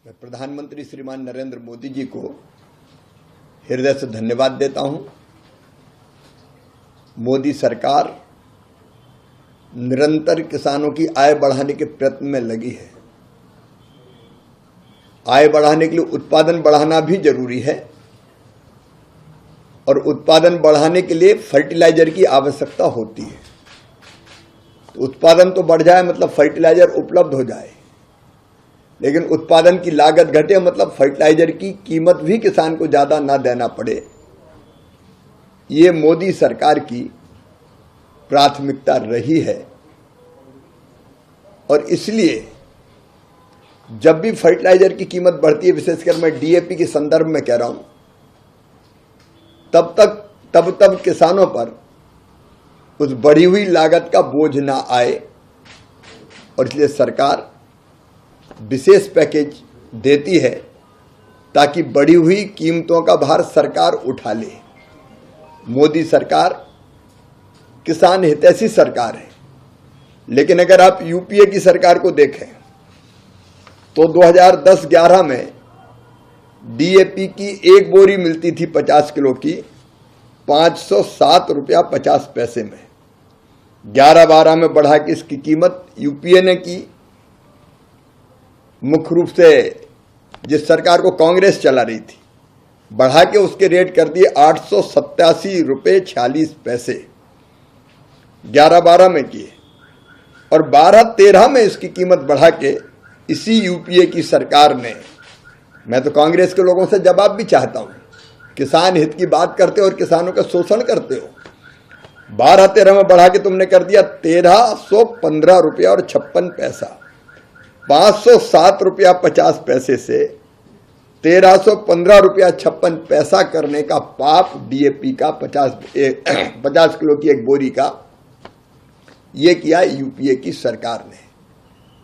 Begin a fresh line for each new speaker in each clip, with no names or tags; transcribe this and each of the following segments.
मैं प्रधानमंत्री श्रीमान नरेंद्र मोदी जी को हृदय से धन्यवाद देता हूं। मोदी सरकार निरंतर किसानों की आय बढ़ाने के प्रयत्न में लगी है। आय बढ़ाने के लिए उत्पादन बढ़ाना भी जरूरी है और उत्पादन बढ़ाने के लिए फर्टिलाइजर की आवश्यकता होती है। तो उत्पादन तो बढ़ जाए मतलब फर्टिलाइजर उपलब्ध हो जाए, लेकिन उत्पादन की लागत घटे मतलब फर्टिलाइजर की कीमत भी किसान को ज्यादा ना देना पड़े। ये मोदी सरकार की प्राथमिकता रही है और इसलिए जब भी फर्टिलाइजर की कीमत बढ़ती है, विशेषकर मैं डीएपी के संदर्भ में कह रहा हूं, तब किसानों पर उस बढ़ी हुई लागत का बोझ ना आए और इसलिए सरकार विशेष पैकेज देती है ताकि बढ़ी हुई कीमतों का भार सरकार उठा ले। मोदी सरकार किसान हितैषी सरकार है, लेकिन अगर आप यूपीए की सरकार को देखें तो 2010-11 में डीएपी की एक बोरी मिलती थी 50 किलो की 507 रुपया 50 पैसे में। 11-12 में बढ़ा के इसकी कीमत यूपीए ने की, मुख्य रूप से जिस सरकार को कांग्रेस चला रही थी, बढ़ा के उसके रेट कर दिए 887 रुपये 46 पैसे 11-12 में किए और 12-13 में इसकी कीमत बढ़ा के इसी यूपीए की सरकार ने, मैं तो कांग्रेस के लोगों से जवाब भी चाहता हूं, किसान हित की बात करते हो और किसानों का शोषण करते हो। 12-13 में बढ़ा के तुमने कर दिया 1315 रुपया और 56 पैसा। 507 रुपया 50 पैसे से 1315 रुपया 56 पैसा करने का पाप डीएपी का 50 किलो की एक बोरी का ये किया यूपीए की सरकार ने।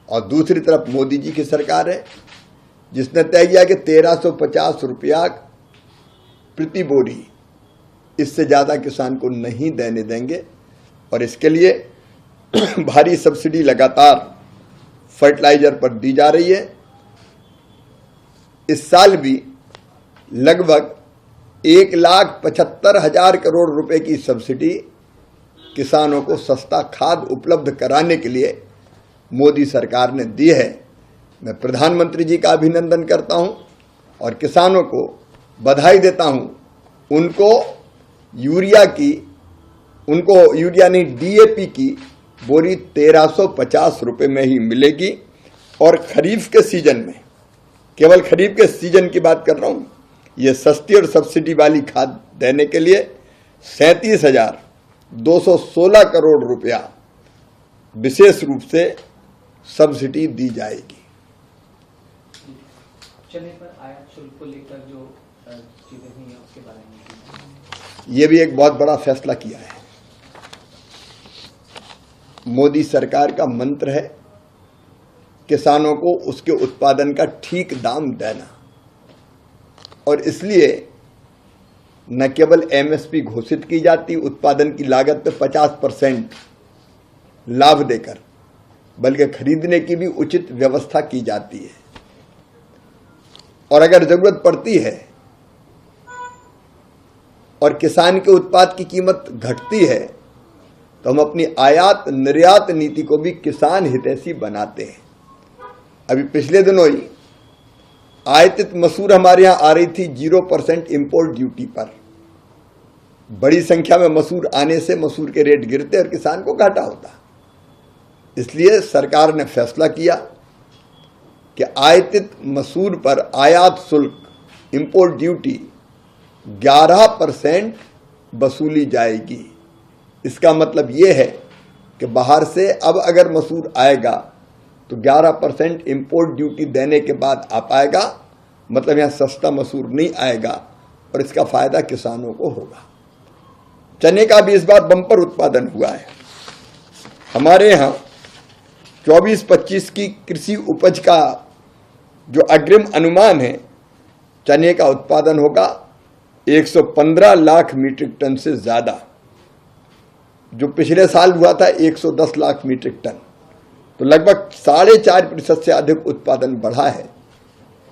और दूसरी तरफ मोदी जी की सरकार है जिसने तय किया कि 1350 रुपया प्रति बोरी, इससे ज्यादा किसान को नहीं देने देंगे और इसके लिए भारी सब्सिडी लगातार फर्टिलाइजर पर दी जा रही है। इस साल भी लगभग 1,75,000 करोड़ रुपए की सब्सिडी किसानों को सस्ता खाद उपलब्ध कराने के लिए मोदी सरकार ने दी है। मैं प्रधानमंत्री जी का अभिनंदन करता हूं और किसानों को बधाई देता हूं। उनको यूरिया नहीं डीएपी की बोरी 1350 रुपये में ही मिलेगी और खरीफ के सीजन में, केवल खरीफ के सीजन की बात कर रहा हूं, ये सस्ती और सब्सिडी वाली खाद देने के लिए 37,216 करोड़ रुपया विशेष रूप से सब्सिडी दी जाएगी।
चने पर आयात शुल्क को लेकर जो चीजें हुई हैं उसके बारे में
ये भी एक बहुत बड़ा फैसला किया है। मोदी सरकार का मंत्र है किसानों को उसके उत्पादन का ठीक दाम देना और इसलिए न केवल एमएसपी घोषित की जाती उत्पादन की लागत पे 50% लाभ देकर, बल्कि खरीदने की भी उचित व्यवस्था की जाती है और अगर जरूरत पड़ती है और किसान के उत्पाद की कीमत घटती है तो हम अपनी आयात निर्यात नीति को भी किसान हितैषी बनाते हैं। अभी पिछले दिनों ही आयातित मसूर हमारे यहां आ रही थी 0% इंपोर्ट ड्यूटी पर। बड़ी संख्या में मसूर आने से मसूर के रेट गिरते और किसान को घाटा होता। इसलिए सरकार ने फैसला किया कि आयातित मसूर पर आयात शुल्क इंपोर्ट ड्यूटी 11% वसूली जाएगी। इसका मतलब यह है कि बाहर से अब अगर मसूर आएगा तो 11% इंपोर्ट ड्यूटी देने के बाद आ पाएगा, मतलब यहां सस्ता मसूर नहीं आएगा और इसका फायदा किसानों को होगा। चने का भी इस बार बम्पर उत्पादन हुआ है। हमारे यहां 24-25 की कृषि उपज का जो अग्रिम अनुमान है, चने का उत्पादन होगा 115 लाख मीट्रिक टन से ज्यादा। जो पिछले साल हुआ था 110 लाख मीट्रिक टन, तो लगभग 4.5% से अधिक उत्पादन बढ़ा है।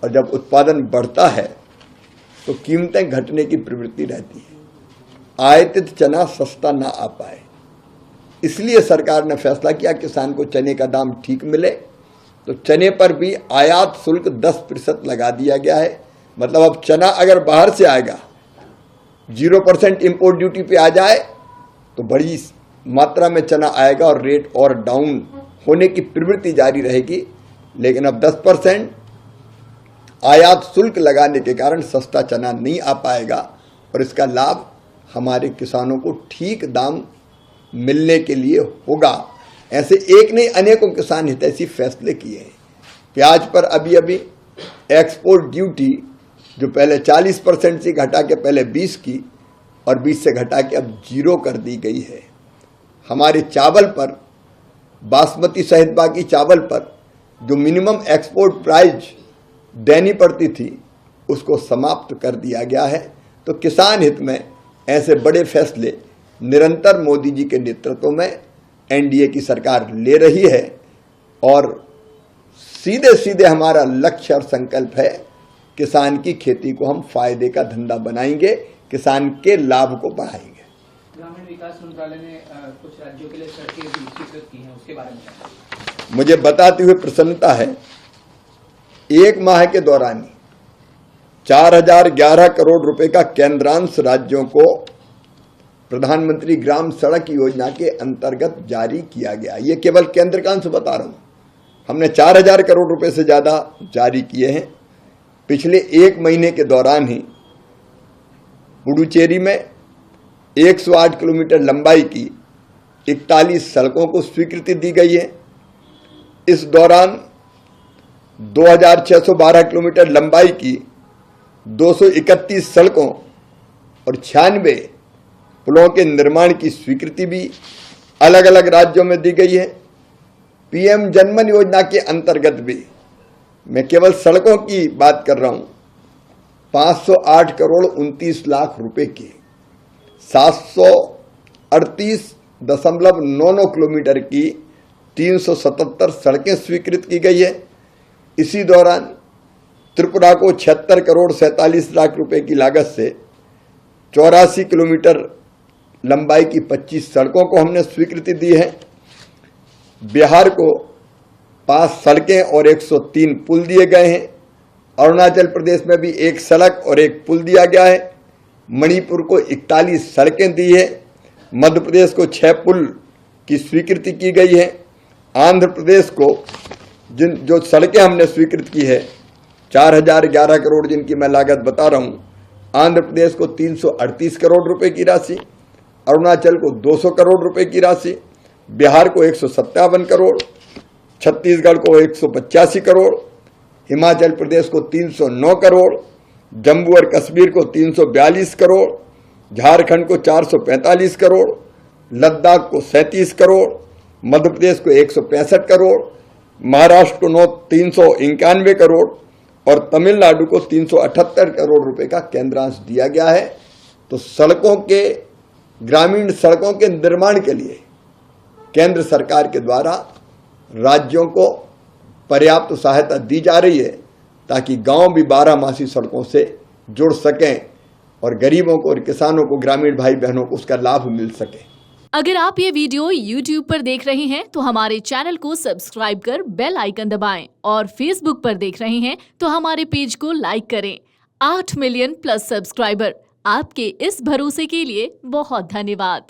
और जब उत्पादन बढ़ता है तो कीमतें घटने की प्रवृत्ति रहती है। आयातित चना सस्ता ना आ पाए, इसलिए सरकार ने फैसला किया किसान को चने का दाम ठीक मिले, तो चने पर भी आयात शुल्क 10% लगा दिया गया है। मतलब अब चना अगर बाहर से आएगा 0% इंपोर्ट ड्यूटी पे आ जाए तो बड़ी मात्रा में चना आएगा और रेट और डाउन होने की प्रवृत्ति जारी रहेगी। लेकिन अब 10% आयात शुल्क लगाने के कारण सस्ता चना नहीं आ पाएगा और इसका लाभ हमारे किसानों को ठीक दाम मिलने के लिए होगा। ऐसे एक नहीं अनेकों किसान हितैषी फैसले किए हैं। प्याज पर अभी अभी एक्सपोर्ट ड्यूटी जो पहले 40% से घटा के पहले 20 की और 20 से घटा के अब 0 कर दी गई है। हमारे चावल पर, बासमती सहित बाकी चावल पर जो मिनिमम एक्सपोर्ट प्राइस देनी पड़ती थी उसको समाप्त कर दिया गया है। तो किसान हित में ऐसे बड़े फैसले निरंतर मोदी जी के नेतृत्व में एनडीए की सरकार ले रही है और सीधे सीधे हमारा लक्ष्य और संकल्प है किसान की खेती को हम फायदे का धंधा बनाएंगे, किसान के लाभ को बढ़ाएंगे।
ग्रामीण विकास मंत्रालय ने कुछ राज्यों के लिए सड़कें भी स्वीकृत की हैं, उसके बारे में क्या?
मुझे बताते हुए प्रसन्नता है, एक माह के दौरान 4011 करोड़ रुपए का केंद्रांश राज्यों को प्रधानमंत्री ग्राम सड़क योजना के अंतर्गत जारी किया गया। ये केवल केंद्र का अंश बता रहा हूं, हमने 4000 करोड़ रुपए से ज्यादा जारी किए हैं। पिछले एक महीने के दौरान ही पुडुचेरी में 108 किलोमीटर लंबाई की 41 सड़कों को स्वीकृति दी गई है। इस दौरान 2612 किलोमीटर लंबाई की 231 सड़कों और 96 पुलों के निर्माण की स्वीकृति भी अलग अलग राज्यों में दी गई है। पीएम जनमन योजना के अंतर्गत भी, मैं केवल सड़कों की बात कर रहा हूं, 508 करोड़ 29 लाख रुपए की 738.99 किलोमीटर की 377 सड़कें स्वीकृत की गई है। इसी दौरान त्रिपुरा को 76 करोड़ 47 लाख रुपए की लागत से 84 किलोमीटर लंबाई की 25 सड़कों को हमने स्वीकृति दी है। बिहार को 5 सड़कें और 103 पुल दिए गए हैं। अरुणाचल प्रदेश में भी 1 सड़क और 1 पुल दिया गया है। मणिपुर को 41 सड़कें दी है। मध्य प्रदेश को 6 पुल की स्वीकृति की गई है। आंध्र प्रदेश को जो सड़कें हमने स्वीकृत की है 4011 करोड़ जिनकी मैं लागत बता रहा हूं, आंध्र प्रदेश को 338 करोड़ रुपए की राशि, अरुणाचल को 200 करोड़ रुपए की राशि, बिहार को 157 करोड़, छत्तीसगढ़ को 185 करोड़, हिमाचल प्रदेश को 309 करोड़, जम्मू और कश्मीर को 342 करोड़, झारखंड को 445 करोड़, लद्दाख को 37 करोड़, मध्य प्रदेश को 165 करोड़, महाराष्ट्र को 391 करोड़ और तमिलनाडु को 378 करोड़ रुपए का केंद्रांश दिया गया है। तो सड़कों के, ग्रामीण सड़कों के निर्माण के लिए केंद्र सरकार के द्वारा राज्यों को पर्याप्त सहायता दी जा रही है ताकि गांव भी 12मासी सड़कों से जुड़ सकें और गरीबों को और किसानों को, ग्रामीण भाई बहनों को उसका लाभ मिल सके।
अगर आप ये वीडियो YouTube पर देख रहे हैं तो हमारे चैनल को सब्सक्राइब कर बेल आइकन दबाएं और Facebook पर देख रहे हैं तो हमारे पेज को लाइक करें। 8 मिलियन प्लस सब्सक्राइबर, आपके इस भरोसे के लिए बहुत धन्यवाद।